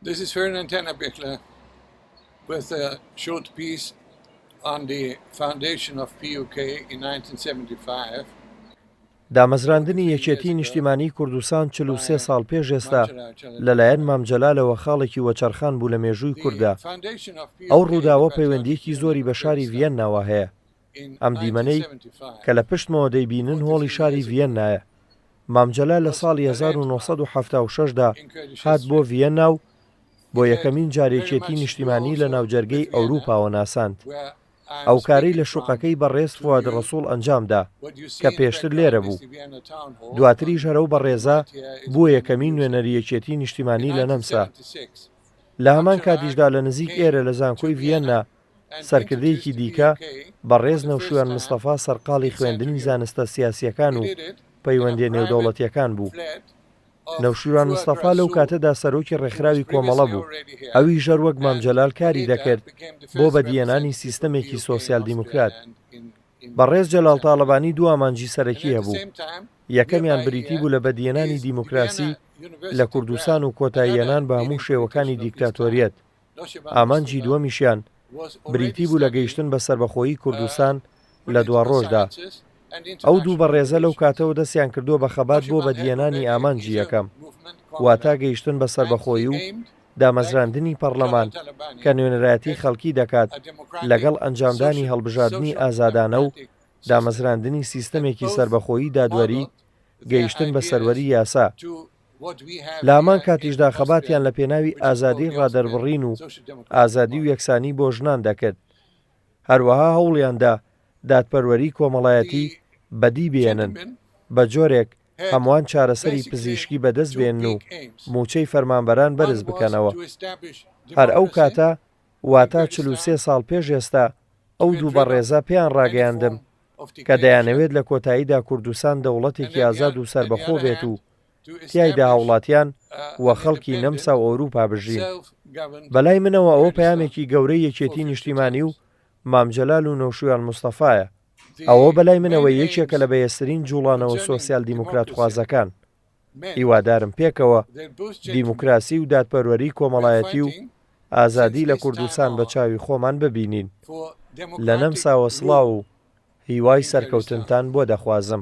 This is Ferdinand Tennebichler with a short piece on the foundation of PUK in 1975. دامەزراندنی یەکێتی نیشتیمانی کوردستان 43 ساڵ پێش ئێستا لەلایەن مامجەلالەوە خاڵێکی وەچەرخان بوو لە مێژووی کووردا. ئەو ڕووداوە پەیوەندیەکی زۆری بە شاری ڤیەنناوە هەیە. ئەم دیمەنەی کە لە پشتمەوە دەیبینن هۆڵی شاری ڤیەننایە. مامجەلال لە ساڵی 1976دا هات بۆ ڤیەننا و بۆ یەکەمین جارێکێتی نیشتیمانی لە ناوجەرگەی ئەوروپاوە ناساند. ئەو کارەی لە شوقەکەی بەڕێز فواد ڕەسوڵ ئەنجامدا کە پێشتر لێرە بوو. دواتریش هەرەو بەڕێزە بووە یەکەمین نوێنەری یەکێتی نیشتیمانی لە نەمسا. لە هەمان کاتیشدا لە نزیک ئێرە لە زانکۆی ڤیەننا سەرکردەیەکی دیکە بەڕێز نەوشیروان مستەفا سەرقاڵی خوێندنی زانستە سیاسیەکان و پەیوەندیە نێودەوڵەتیەکان بوو. نەوشیروان مستەفا لەو کاتەدا سەرۆکی ڕێکخراوی کۆمەڵە بوو. ئەوی ژەر وەک مامجەلال کاری دەکرد بۆ بەدیێنانی سیستەمێکی سۆسیال دیموکرات. بەڕێز جەلال تاڵەبانی دوو ئامانجی سەرەکی هەبوو. یەکەمیان بریتی بوو لە بەدیێنانی دیموکراسی لە کوردستان و کۆتاییێنان بە هەموو شێوەکانی دیکتاتۆریەت. ئامانجی دووەمیشیان بریتی بوو لە گەیشتن بە سەربەخۆیی کوردستان لە دوا ڕۆژدا. ئەو دوو بەڕێزە لەو کاتەوە دەستیان کردووە بە خەبات بۆ بەدیێنانی ئامانجی یەکەم، واتە گەیشتن بە سەربەخۆیی و دامەزراندنی پەرلەمان کە نوێنەرایەتی خەڵکی دەکات لەگەڵ ئەنجامدانی هەڵبژاردننی ئازادانە و دامەزراندنی سیستەمێکی سەربەخۆیی دادوەری گەیشتن بە سەروەری یاسا. لە هەمان کاتیشدا خەباتیان لە پێناوی ئازادی ڕادەربڕین و ئازادی و یەکسانی بۆ ژنان دەکرد. هەروەها هەوڵیاندا دادپەروەری کۆمەڵایەتی بەدی بێنن بە جۆرێک هەمووان چارەسەری پزیشکی بەدەست بێنن و موچەی فەرمانبەران بەرز بکەنەوە. هەر ئەو کاتە واتە 43 ساڵ پێش ئێستا ئەو دوو بەڕێزە پێیان ڕاگەیاندم کە دەیانەوێت لە کۆتاییدا کوردستان دەوڵەتێکی ئازاد و سەربەخۆ بێت و تیایدا هاوڵاتیان وە خەڵکی نەمسا و ئەوروپا بژین. بەلای منەوە ئەوە پەیامێکی گەورەی یەکێتی نیشتیمانی و مامجەلال و نەوشیروان مستەفایە. ئەوە بەلای منەوە یەکێکە لە بەهێزترین جوڵانەوە سۆسیال دیموکرات خوازەکان. هیوادارم پێکەوە دیموکراسی و دادپەروەری کۆمەڵایەتی و ئازادی لە کوردستان بە چاوی خۆمان ببینین. لە نەمساوە سڵاو و هیوای سەرکەوتنتان بۆ دەخوازم.